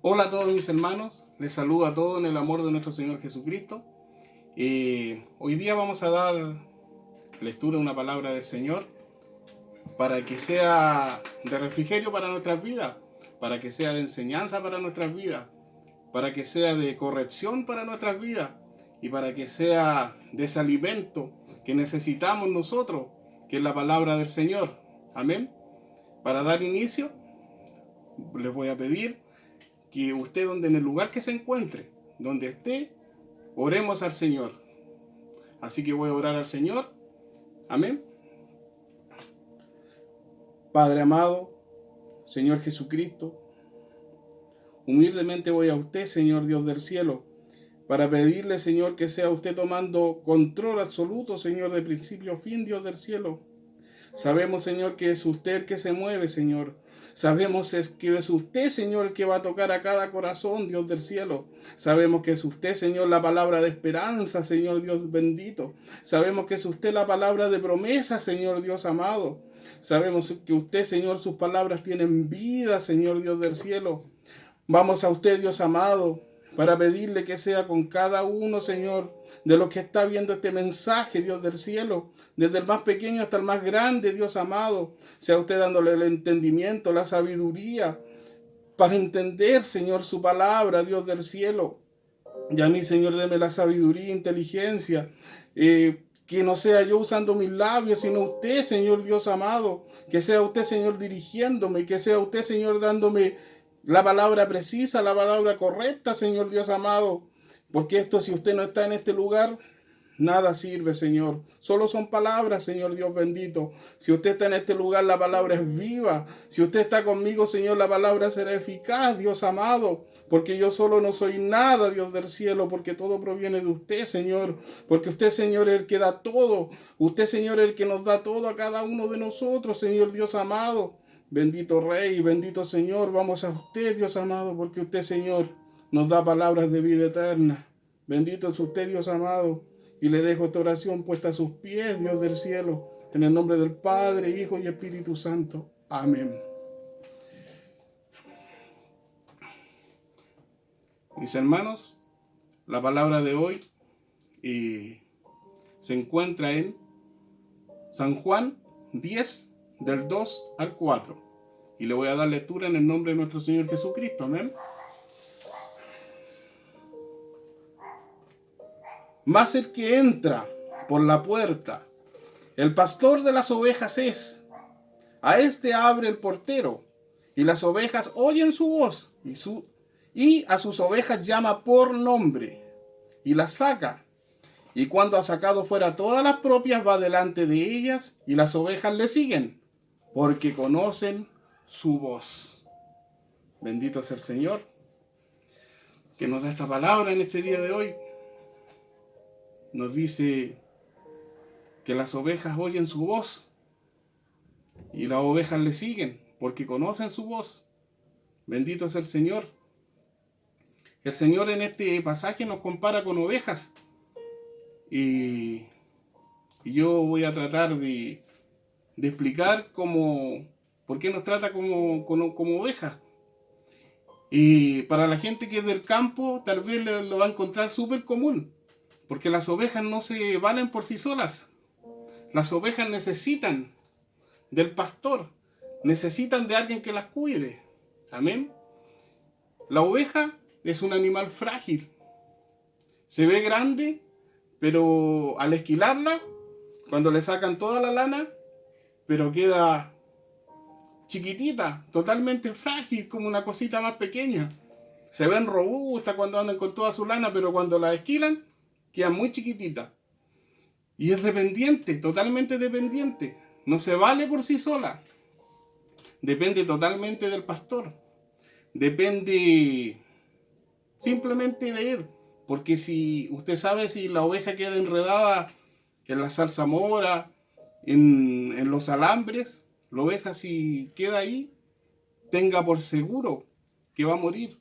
Hola a todos mis hermanos, les saludo a todos en el amor de nuestro Señor Jesucristo. Hoy día vamos a dar lectura a una palabra del Señor para que sea de refrigerio para nuestras vidas, para que sea de enseñanza para nuestras vidas, para que sea de corrección para nuestras vidas y para que sea de ese alimento que necesitamos nosotros, que es la palabra del Señor. Amén. Para dar inicio, les voy a pedir que usted, donde en el lugar que se encuentre, donde esté, oremos al Señor. Así que voy a orar al Señor. Amén. Padre amado, Señor Jesucristo, humildemente voy a usted, Señor Dios del cielo, para pedirle, Señor, que sea usted tomando control absoluto, Señor, de principio a fin, Dios del cielo. Sabemos, Señor, que es usted el que se mueve, Señor. Sabemos que es usted, Señor, el que va a tocar a cada corazón, Dios del cielo. Sabemos que es usted, Señor, la palabra de esperanza, Señor Dios bendito. Sabemos que es usted la palabra de promesa, Señor Dios amado. Sabemos que usted, Señor, sus palabras tienen vida, Señor Dios del cielo. Vamos a usted, Dios amado, para pedirle que sea con cada uno, Señor, de los que está viendo este mensaje, Dios del cielo, desde el más pequeño hasta el más grande, Dios amado, sea usted dándole el entendimiento, la sabiduría, para entender, Señor, su palabra, Dios del cielo. Y a mí, Señor, deme la sabiduría e inteligencia, que no sea yo usando mis labios, sino usted, Señor Dios amado, que sea usted, Señor, dirigiéndome, que sea usted, Señor, dándome la palabra precisa, la palabra correcta, Señor Dios amado, porque esto, si usted no está en este lugar, nada sirve, Señor. Solo son palabras, Señor Dios bendito. Si usted está en este lugar, la palabra es viva. Si usted está conmigo, Señor, la palabra será eficaz, Dios amado. Porque yo solo no soy nada, Dios del cielo, porque todo proviene de usted, Señor. Porque usted, Señor, es el que da todo. Usted, Señor, es el que nos da todo a cada uno de nosotros, Señor Dios amado. Bendito Rey, bendito Señor, vamos a usted, Dios amado, porque usted, Señor, nos da palabras de vida eterna. Bendito es usted, Dios amado. Y le dejo esta oración puesta a sus pies, Dios del cielo, en el nombre del Padre, Hijo y Espíritu Santo. Amén. Mis hermanos, la palabra de hoy se encuentra en San Juan 10, del 2 al 4. Y le voy a dar lectura en el nombre de nuestro Señor Jesucristo. Amén. Mas el que entra por la puerta, el pastor de las ovejas es. A este abre el portero, y las ovejas oyen su voz, y a sus ovejas llama por nombre, y las saca. Y cuando ha sacado fuera todas las propias, va delante de ellas, y las ovejas le siguen, porque conocen su voz. Bendito es el Señor, que nos da esta palabra en este día de hoy. Nos dice que las ovejas oyen su voz, y las ovejas le siguen, porque conocen su voz. Bendito es el Señor. El Señor en este pasaje nos compara con ovejas. Y yo voy a tratar de explicar por qué nos trata como ovejas. Y para la gente que es del campo, tal vez lo va a encontrar súper común. Porque las ovejas no se valen por sí solas. Las ovejas necesitan del pastor. Necesitan de alguien que las cuide. Amén. La oveja es un animal frágil. Se ve grande, pero al esquilarla, cuando le sacan toda la lana, pero queda chiquitita, totalmente frágil, como una cosita más pequeña. Se ven robustas cuando andan con toda su lana, pero cuando la esquilan, queda muy chiquitita. Y es dependiente, totalmente dependiente. No se vale por sí sola. Depende totalmente del pastor. Depende simplemente de él. Porque si usted sabe, si la oveja queda enredada en la zarzamora, en los alambres, la oveja, si queda ahí, tenga por seguro que va a morir.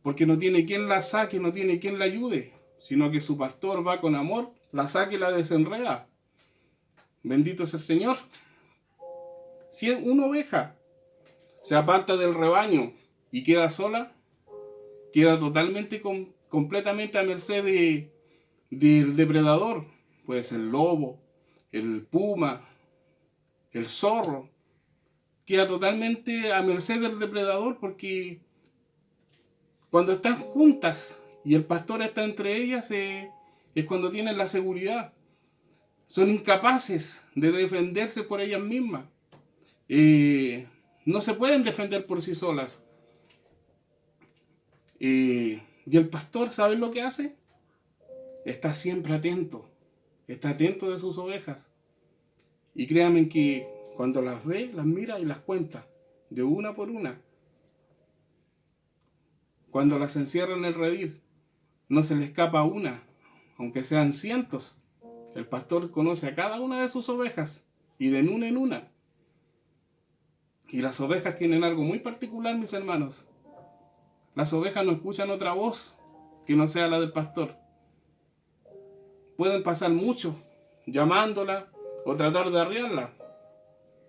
Porque no tiene quien la saque, no tiene quien la ayude, sino que su pastor va con amor, la saque y la desenreda. Bendito es el Señor. Si una oveja se aparta del rebaño y queda sola, queda totalmente, completamente a merced del depredador. Puede ser el lobo, el puma, el zorro. Queda totalmente a merced del depredador, porque cuando están juntas y el pastor está entre ellas, es cuando tienen la seguridad. Son incapaces de defenderse por ellas mismas. No se pueden defender por sí solas. Y el pastor, ¿sabe lo que hace? Está siempre atento. Está atento de sus ovejas. Y créanme que cuando las ve, las mira y las cuenta, de una por una. Cuando las encierra en el redil, no se le escapa una, aunque sean cientos. El pastor conoce a cada una de sus ovejas, y de una en una. Y las ovejas tienen algo muy particular, mis hermanos. Las ovejas no escuchan otra voz que no sea la del pastor. Pueden pasar mucho llamándola o tratar de arriarla,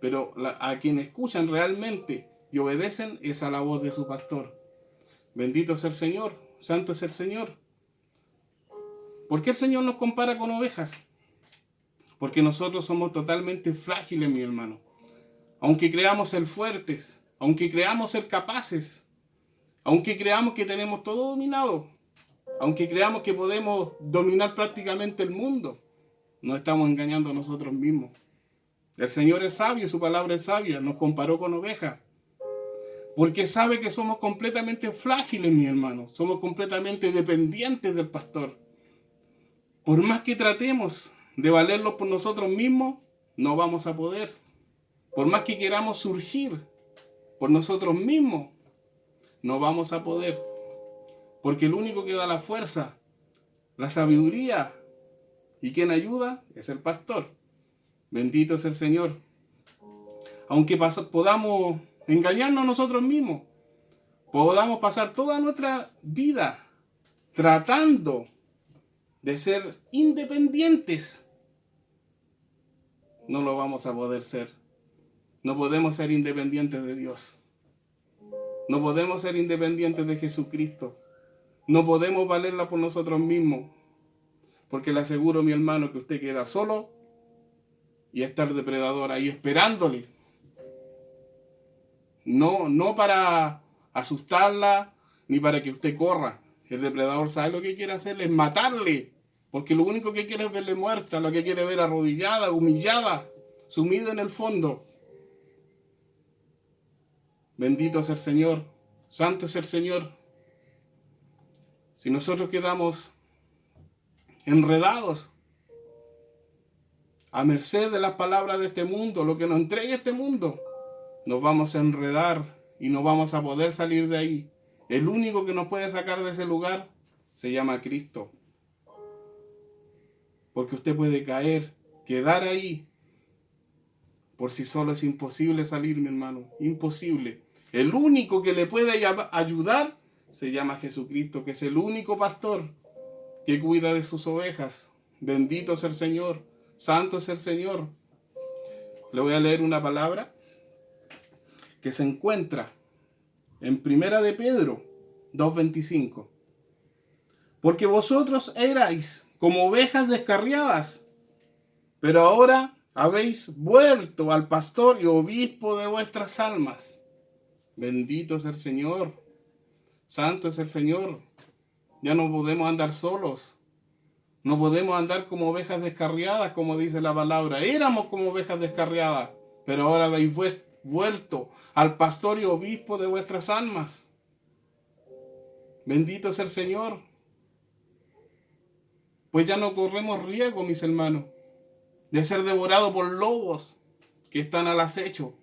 pero a quien escuchan realmente y obedecen es a la voz de su pastor. Bendito es el Señor, santo es el Señor. ¿Por qué el Señor nos compara con ovejas? Porque nosotros somos totalmente frágiles, mi hermano. Aunque creamos ser fuertes, aunque creamos ser capaces, aunque creamos que tenemos todo dominado, aunque creamos que podemos dominar prácticamente el mundo, nos estamos engañando a nosotros mismos. El Señor es sabio, su palabra es sabia, nos comparó con ovejas, porque sabe que somos completamente frágiles, mi hermano, somos completamente dependientes del pastor. Por más que tratemos de valerlo por nosotros mismos, no vamos a poder. Por más que queramos surgir por nosotros mismos, no vamos a poder. Porque el único que da la fuerza, la sabiduría y quien ayuda es el pastor. Bendito es el Señor. Aunque podamos engañarnos a nosotros mismos, podamos pasar toda nuestra vida tratando de ser independientes, no lo vamos a poder ser. No podemos ser independientes de Dios. No podemos ser independientes de Jesucristo. No podemos valerla por nosotros mismos. Porque le aseguro, mi hermano, que usted queda solo y está el depredador ahí esperándole. No para asustarla ni para que usted corra. El depredador sabe lo que quiere hacerle, es matarle. Porque lo único que quiere es verle muerta, lo que quiere es ver arrodillada, humillada, sumida en el fondo. Bendito es el Señor, santo es el Señor. Si nosotros quedamos enredados a merced de las palabras de este mundo, lo que nos entregue este mundo, nos vamos a enredar y no vamos a poder salir de ahí. El único que nos puede sacar de ese lugar se llama Cristo. Porque usted puede caer, quedar ahí. Por sí solo es imposible salir, mi hermano, imposible. El único que le puede ayudar se llama Jesucristo, que es el único pastor que cuida de sus ovejas. Bendito es el Señor, santo es el Señor. Le voy a leer una palabra que se encuentra en Primera de Pedro 2:25. Porque vosotros erais como ovejas descarriadas, pero ahora habéis vuelto al pastor y obispo de vuestras almas. Bendito es el Señor, santo es el Señor. Ya no podemos andar solos, no podemos andar como ovejas descarriadas, como dice la palabra. Éramos como ovejas descarriadas, pero ahora habéis vuelto al pastor y obispo de vuestras almas. Bendito es el Señor. Pues ya no corremos riesgo, mis hermanos, de ser devorados por lobos que están al acecho.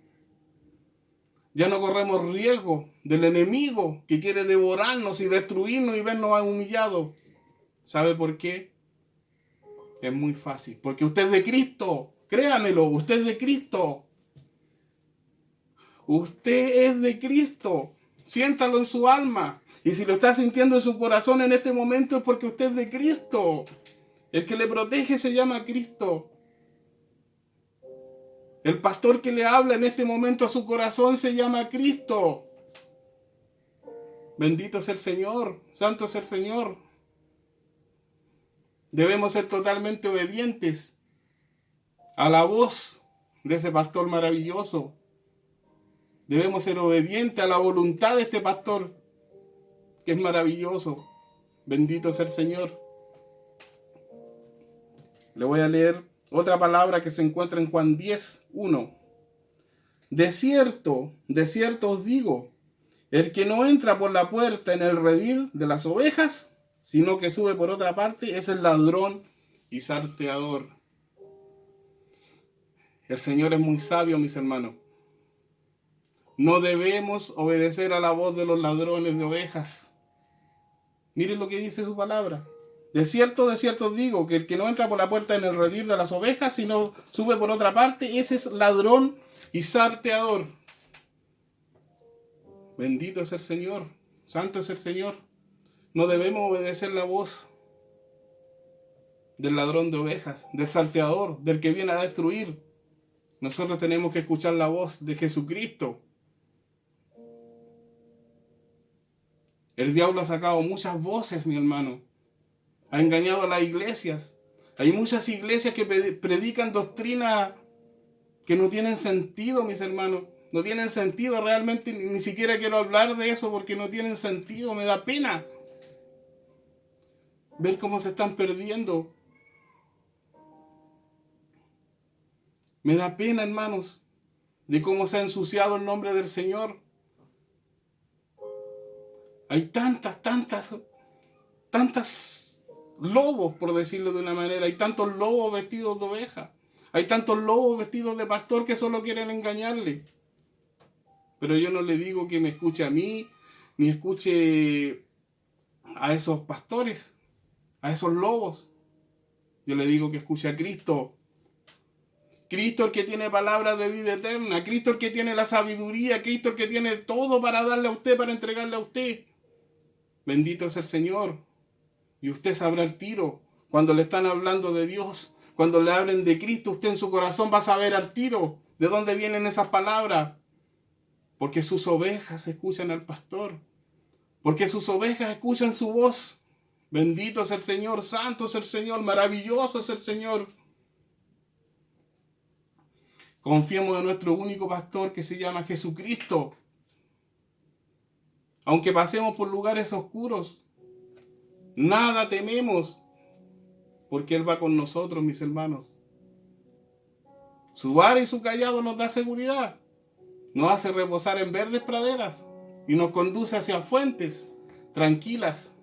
Ya no corremos riesgo del enemigo que quiere devorarnos y destruirnos y vernos humillados. ¿Sabe por qué? Es muy fácil. Porque usted es de Cristo. Créamelo, usted es de Cristo. Usted es de Cristo. Siéntalo en su alma. Y si lo está sintiendo en su corazón en este momento es porque usted es de Cristo. El que le protege se llama Cristo. El pastor que le habla en este momento a su corazón se llama Cristo. Bendito es el Señor, santo es el Señor. Debemos ser totalmente obedientes a la voz de ese pastor maravilloso. Debemos ser obedientes a la voluntad de este pastor, que es maravilloso. Bendito es el Señor. Le voy a leer otra palabra que se encuentra en Juan 10:1. De cierto os digo, el que no entra por la puerta en el redil de las ovejas, sino que sube por otra parte, es el ladrón y salteador. El Señor es muy sabio, mis hermanos. No debemos obedecer a la voz de los ladrones de ovejas. Miren lo que dice su palabra. De cierto os digo, que el que no entra por la puerta en el redil de las ovejas, sino sube por otra parte, ese es ladrón y salteador. Bendito es el Señor, santo es el Señor. No debemos obedecer la voz del ladrón de ovejas, del salteador, del que viene a destruir. Nosotros tenemos que escuchar la voz de Jesucristo. El diablo ha sacado muchas voces, mi hermano. Ha engañado a las iglesias. Hay muchas iglesias que predican doctrinas que no tienen sentido, mis hermanos. No tienen sentido realmente. Ni siquiera quiero hablar de eso porque no tienen sentido. Me da pena ver cómo se están perdiendo. Me da pena, hermanos, de cómo se ha ensuciado el nombre del Señor. Hay tantas lobos, por decirlo de una manera. Hay tantos lobos vestidos de oveja. Hay tantos lobos vestidos de pastor que solo quieren engañarle. Pero yo no le digo que me escuche a mí, ni escuche a esos pastores, a esos lobos. Yo le digo que escuche a Cristo. Cristo el que tiene palabras de vida eterna. Cristo el que tiene la sabiduría. Cristo el que tiene todo para darle a usted, para entregarle a usted. Bendito es el Señor. Y usted sabrá el tiro. Cuando le están hablando de Dios, cuando le hablen de Cristo, usted en su corazón va a saber al tiro de dónde vienen esas palabras. Porque sus ovejas escuchan al pastor. Porque sus ovejas escuchan su voz. Bendito es el Señor, santo es el Señor, maravilloso es el Señor. Confiemos en nuestro único pastor que se llama Jesucristo. Aunque pasemos por lugares oscuros, nada tememos, porque Él va con nosotros, mis hermanos. Su vara y su cayado nos da seguridad. Nos hace reposar en verdes praderas y nos conduce hacia fuentes tranquilas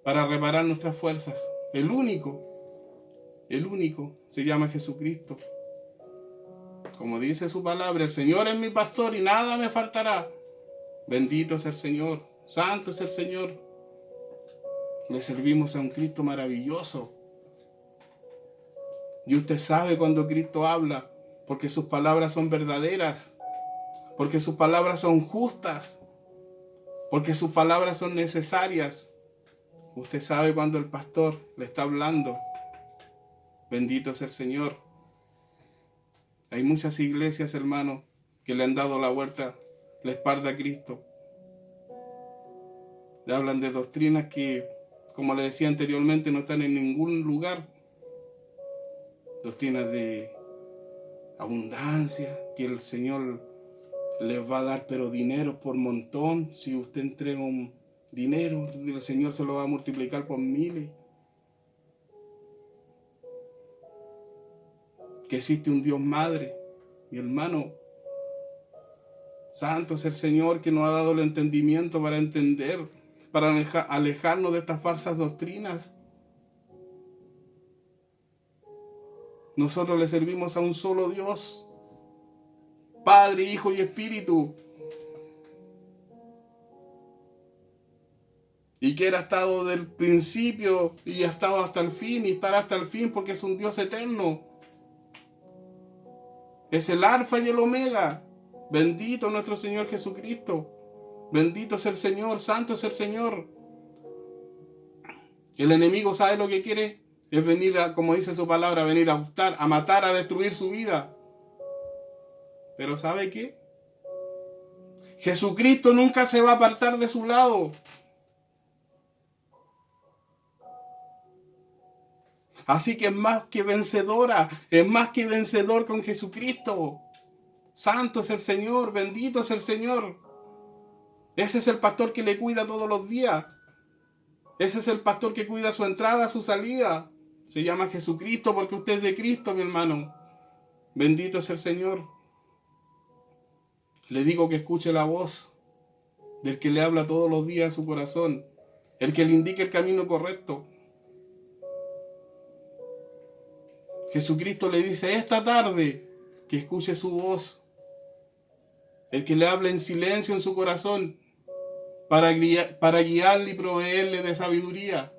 para reparar nuestras fuerzas. El único se llama Jesucristo. Como dice su palabra, el Señor es mi pastor y nada me faltará. Bendito es el Señor, santo es el Señor. Le servimos a un Cristo maravilloso. Y usted sabe cuando Cristo habla, porque sus palabras son verdaderas, porque sus palabras son justas, porque sus palabras son necesarias. Usted sabe cuando el pastor le está hablando. Bendito es el Señor. Hay muchas iglesias, hermanos, que le han dado la espalda a Cristo. Le hablan de doctrinas que, como le decía anteriormente, no están en ningún lugar. Doctrinas de abundancia, que el Señor les va a dar, pero dinero por montón. Si usted entrega un dinero, el Señor se lo va a multiplicar por miles. Que existe un Dios Madre, mi hermano. Santo es el Señor que nos ha dado el entendimiento para entender, para alejarnos de estas falsas doctrinas. Nosotros le servimos a un solo Dios, Padre, Hijo y Espíritu. Y que Él ha estado del principio y ha estado hasta el fin y estará hasta el fin porque es un Dios eterno. Es el Alfa y el Omega. Bendito nuestro Señor Jesucristo. Bendito es el Señor, santo es el Señor. El enemigo sabe lo que quiere. Es venir, como dice su palabra, venir a hurtar, a matar, a destruir su vida. Pero ¿sabe qué? Jesucristo nunca se va a apartar de su lado. Así que es más que vencedora, es más que vencedor con Jesucristo. Santo es el Señor, bendito es el Señor. Ese es el pastor que le cuida todos los días. Ese es el pastor que cuida su entrada, su salida. Se llama Jesucristo porque usted es de Cristo, mi hermano. Bendito es el Señor. Le digo que escuche la voz del que le habla todos los días a su corazón, el que le indique el camino correcto. Jesucristo le dice esta tarde que escuche su voz, el que le habla en silencio en su corazón para guiarle y proveerle de sabiduría.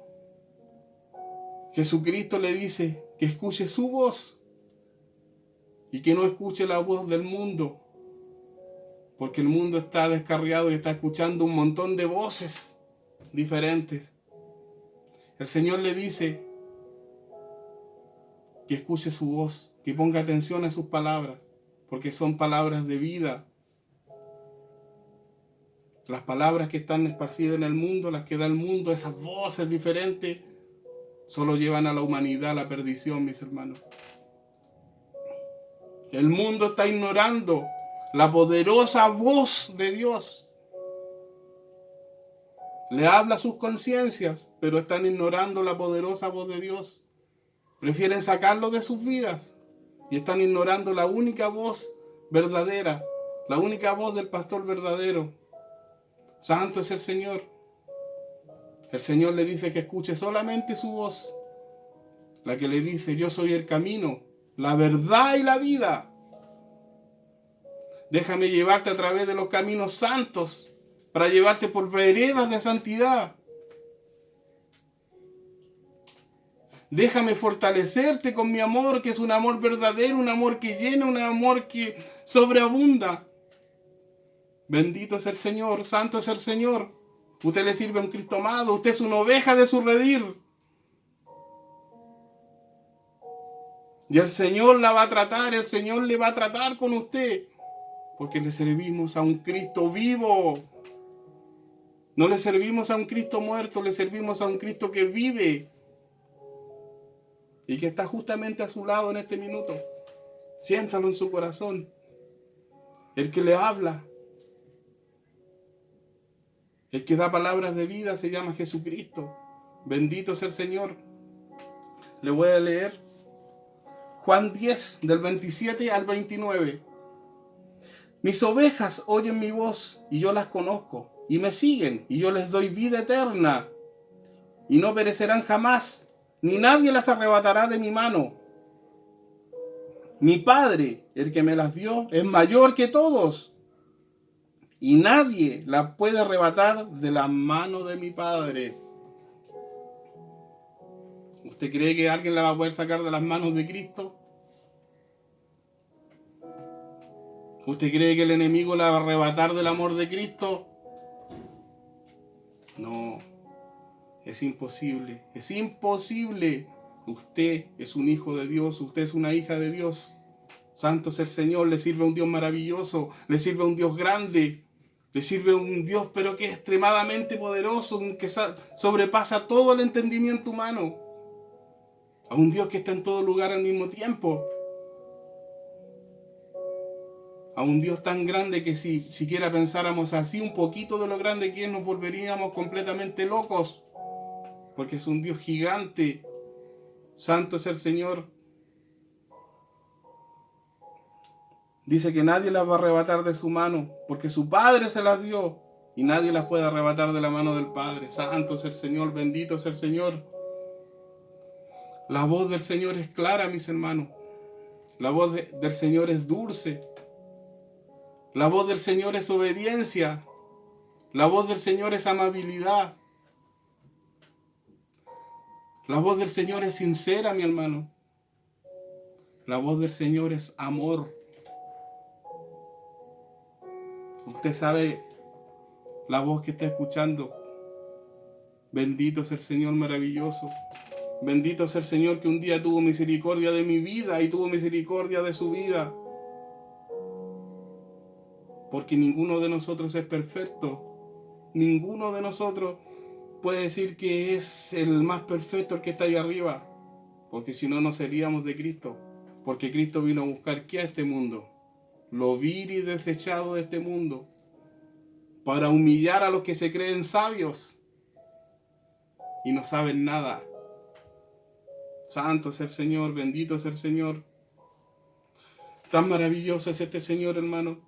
Jesucristo le dice que escuche su voz y que no escuche la voz del mundo, porque el mundo está descarriado y está escuchando un montón de voces diferentes. El Señor le dice que escuche su voz, que ponga atención a sus palabras, porque son palabras de vida. Las palabras que están esparcidas en el mundo, las que da el mundo, esas voces diferentes, solo llevan a la humanidad a la perdición, mis hermanos. El mundo está ignorando la poderosa voz de Dios. Le habla a sus conciencias, pero están ignorando la poderosa voz de Dios. Prefieren sacarlo de sus vidas y están ignorando la única voz verdadera, la única voz del pastor verdadero. Santo es el Señor. El Señor le dice que escuche solamente su voz, la que le dice: yo soy el camino, la verdad y la vida. Déjame llevarte a través de los caminos santos, para llevarte por veredas de santidad. Déjame fortalecerte con mi amor, que es un amor verdadero, un amor que llena, un amor que sobreabunda. Bendito es el Señor, santo es el Señor. Usted le sirve a un Cristo amado, usted es una oveja de su redil. Y el Señor la va a tratar, el Señor le va a tratar con usted, porque le servimos a un Cristo vivo. No le servimos a un Cristo muerto, le servimos a un Cristo que vive y que está justamente a su lado en este minuto. Siéntalo en su corazón. El que le habla, el que da palabras de vida, se llama Jesucristo. Bendito es el Señor. Le voy a leer Juan 10, del 27 al 29. Mis ovejas oyen mi voz y yo las conozco, y me siguen, y yo les doy vida eterna, y no perecerán jamás, ni nadie las arrebatará de mi mano. Mi Padre, el que me las dio, es mayor que todos, y nadie las puede arrebatar de la mano de mi Padre. ¿Usted cree que alguien la va a poder sacar de las manos de Cristo? ¿Usted cree que el enemigo la va a arrebatar del amor de Cristo? No, es imposible, es imposible. Usted es un hijo de Dios, usted es una hija de Dios. Santo es el Señor, le sirve a un Dios maravilloso, le sirve a un Dios grande, le sirve a un Dios pero que es extremadamente poderoso, que sobrepasa todo el entendimiento humano. A un Dios que está en todo lugar al mismo tiempo. A un Dios tan grande que si siquiera pensáramos así un poquito de lo grande que es, nos volveríamos completamente locos. Porque es un Dios gigante. Santo es el Señor. Dice que nadie las va a arrebatar de su mano, porque su Padre se las dio, y nadie las puede arrebatar de la mano del Padre. Santo es el Señor, bendito es el Señor. La voz del Señor es clara, mis hermanos. La voz del Señor es dulce. La voz del Señor es obediencia. La voz del Señor es amabilidad. La voz del Señor es sincera, mi hermano. La voz del Señor es amor. Usted sabe la voz que está escuchando. Bendito es el Señor maravilloso. Bendito es el Señor que un día tuvo misericordia de mi vida y tuvo misericordia de su vida. porque ninguno de nosotros es perfecto. Ninguno de nosotros puede decir que es el más perfecto, el que está ahí arriba, porque si no, no seríamos de Cristo. Porque Cristo vino a buscar ¿qué? A este mundo, lo vil y desechado de este mundo, para humillar a los que se creen sabios y no saben nada. Santo es el Señor, bendito es el Señor. Tan maravilloso es este Señor, hermano.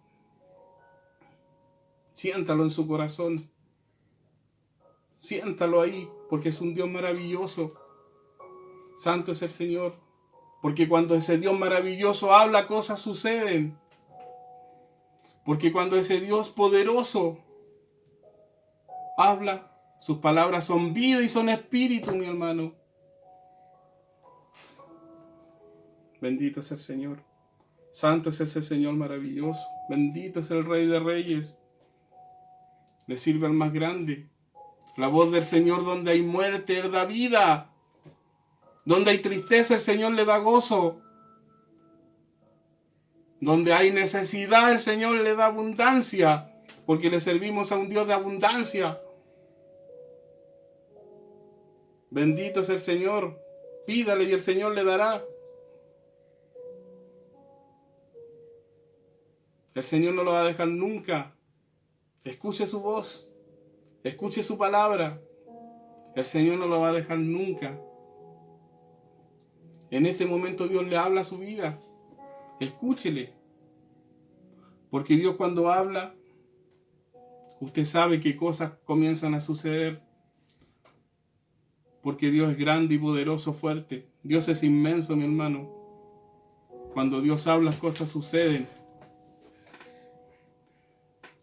Siéntalo en su corazón. Siéntalo ahí, porque es un Dios maravilloso. Santo es el Señor. Porque cuando ese Dios maravilloso habla, cosas suceden. Porque cuando ese Dios poderoso habla, sus palabras son vida y son espíritu, mi hermano. Bendito es el Señor. Santo es ese Señor maravilloso. Bendito es el Rey de Reyes. Le sirve al más grande. La voz del Señor, donde hay muerte, Él da vida. Donde hay tristeza, el Señor le da gozo. Donde hay necesidad, el Señor le da abundancia. Porque le servimos a un Dios de abundancia. Bendito es el Señor. Pídale y el Señor le dará. El Señor no lo va a dejar nunca. Escuche su voz. Escuche su palabra. El Señor no lo va a dejar nunca. En este momento Dios le habla a su vida. Escúchele. Porque Dios cuando habla, usted sabe qué cosas comienzan a suceder. Porque Dios es grande y poderoso, fuerte. Dios es inmenso, mi hermano. Cuando Dios habla, las cosas suceden.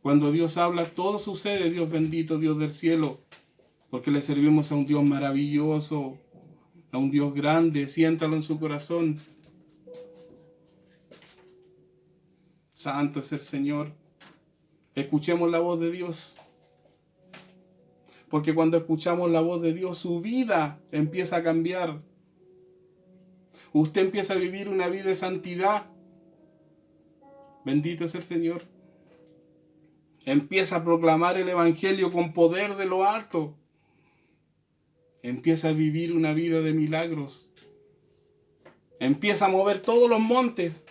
Cuando Dios habla, todo sucede, Dios bendito, Dios del cielo. Porque le servimos a un Dios maravilloso, a un Dios grande. Siéntalo en su corazón. Santo es el Señor. Escuchemos la voz de Dios. Porque cuando escuchamos la voz de Dios, su vida empieza a cambiar. Usted empieza a vivir una vida de santidad. Bendito es el Señor. Empieza a proclamar el Evangelio con poder de lo alto. Empieza a vivir una vida de milagros. Empieza a mover todos los montes.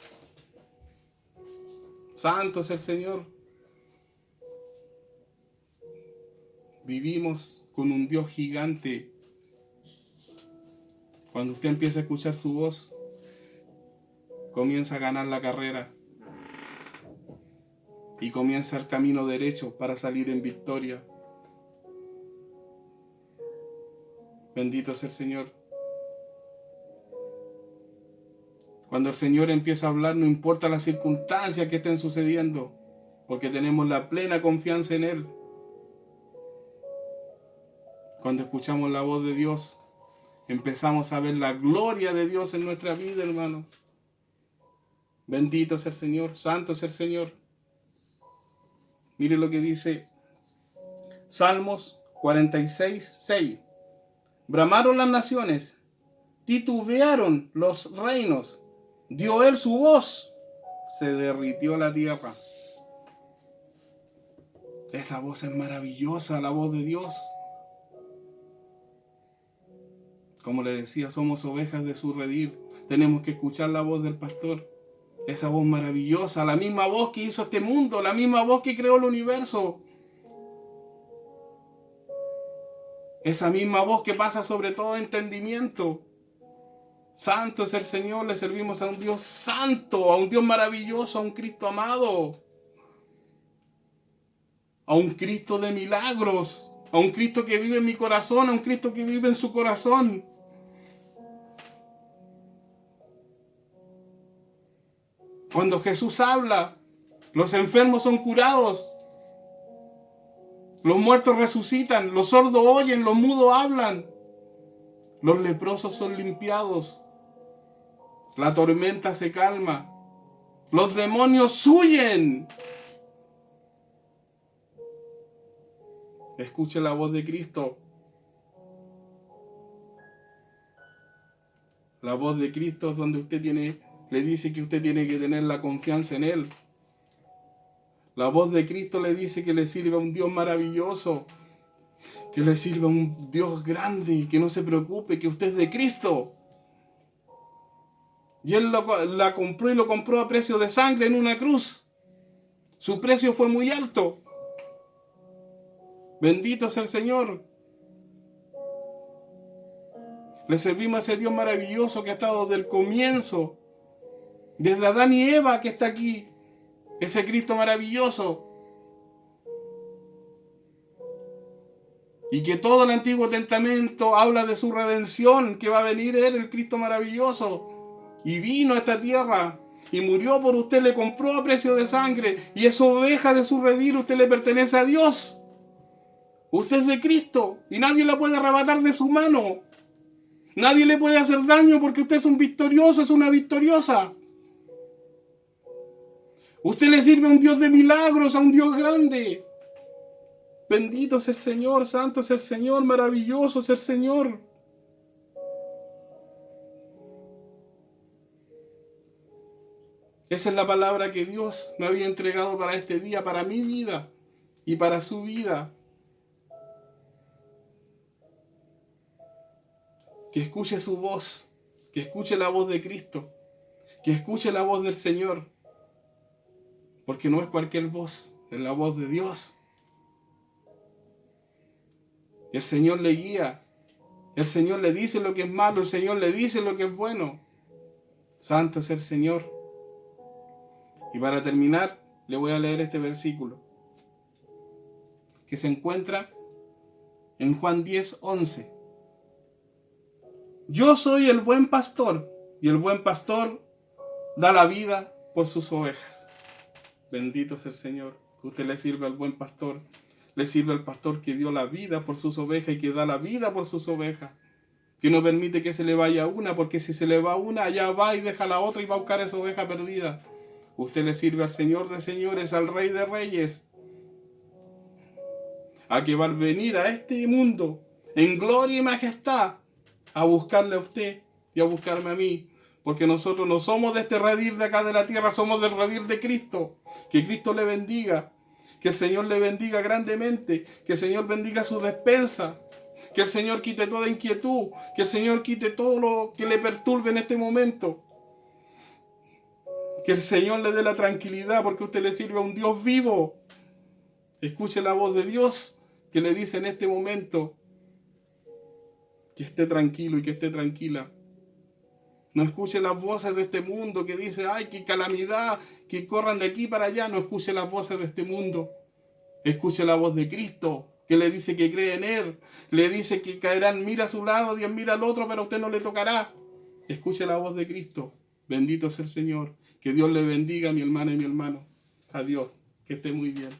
Santo es el Señor. Vivimos con un Dios gigante. Cuando usted empieza a escuchar su voz, comienza a ganar la carrera. Y comienza el camino derecho para salir en victoria. Bendito es el Señor. Cuando el Señor empieza a hablar, no importa las circunstancias que estén sucediendo, porque tenemos la plena confianza en Él. Cuando escuchamos la voz de Dios, empezamos a ver la gloria de Dios en nuestra vida, hermano. Bendito es el Señor, santo es el Señor. Mire lo que dice Salmos 46:6. Bramaron las naciones, titubearon los reinos, dio Él su voz, se derritió la tierra. Esa voz es maravillosa, la voz de Dios. Como le decía, somos ovejas de su redil. Tenemos que escuchar la voz del pastor. Esa voz maravillosa, la misma voz que hizo este mundo, la misma voz que creó el universo. Esa misma voz que pasa sobre todo entendimiento. Santo es el Señor, le servimos a un Dios santo, a un Dios maravilloso, a un Cristo amado. A un Cristo de milagros, a un Cristo que vive en mi corazón, a un Cristo que vive en su corazón. Cuando Jesús habla, los enfermos son curados, los muertos resucitan, los sordos oyen, los mudos hablan, los leprosos son limpiados, la tormenta se calma, los demonios huyen. Escuche la voz de Cristo. La voz de Cristo es donde usted le dice que usted tiene que tener la confianza en Él. La voz de Cristo le dice que le sirva a un Dios maravilloso, que le sirva a un Dios grande, que no se preocupe, que usted es de Cristo. Y Él la compró y lo compró a precio de sangre en una cruz. Su precio fue muy alto. Bendito sea el Señor. Le servimos a ese Dios maravilloso que ha estado desde el comienzo, desde Adán y Eva, que está aquí. Ese Cristo maravilloso. Y que todo el Antiguo Testamento habla de su redención, que va a venir Él, el Cristo maravilloso. Y vino a esta tierra y murió por usted, le compró a precio de sangre. Y esa oveja de su redil, usted le pertenece a Dios. Usted es de Cristo y nadie la puede arrebatar de su mano. Nadie le puede hacer daño porque usted es un victorioso, es una victoriosa. Usted le sirve a un Dios de milagros, a un Dios grande. Bendito es el Señor, santo es el Señor, maravilloso es el Señor. Esa es la palabra que Dios me había entregado para este día, para mi vida y para su vida. Que escuche su voz, que escuche la voz de Cristo, que escuche la voz del Señor. Porque no es cualquier voz, es la voz de Dios. Y el Señor le guía, el Señor le dice lo que es malo, el Señor le dice lo que es bueno. Santo es el Señor. Y para terminar, le voy a leer este versículo, que se encuentra en Juan 10:11. Yo soy el buen pastor, y el buen pastor da la vida por sus ovejas. Bendito es el Señor. Usted le sirve al buen pastor, le sirve al pastor que dio la vida por sus ovejas y que da la vida por sus ovejas, que no permite que se le vaya una, porque si se le va una, allá va y deja la otra y va a buscar esa oveja perdida. Usted le sirve al Señor de señores, al Rey de reyes, a que va a venir a este mundo en gloria y majestad a buscarle a usted y a buscarme a mí, porque nosotros no somos de este redil de acá de la tierra, somos del redil de Cristo. Que Cristo le bendiga, que el Señor le bendiga grandemente, que el Señor bendiga su despensa, que el Señor quite toda inquietud, que el Señor quite todo lo que le perturbe en este momento. Que el Señor le dé la tranquilidad porque usted le sirve a un Dios vivo. Escuche la voz de Dios que le dice en este momento que esté tranquilo y que esté tranquila. No escuche las voces de este mundo que dice, ay, qué calamidad, que corran de aquí para allá. No escuche las voces de este mundo. Escuche la voz de Cristo que le dice que cree en Él. Le dice que caerán, mira a su lado, Dios mira al otro, pero a usted no le tocará. Escuche la voz de Cristo. Bendito es el Señor. Que Dios le bendiga, mi hermana y mi hermano. Adiós. Que esté muy bien.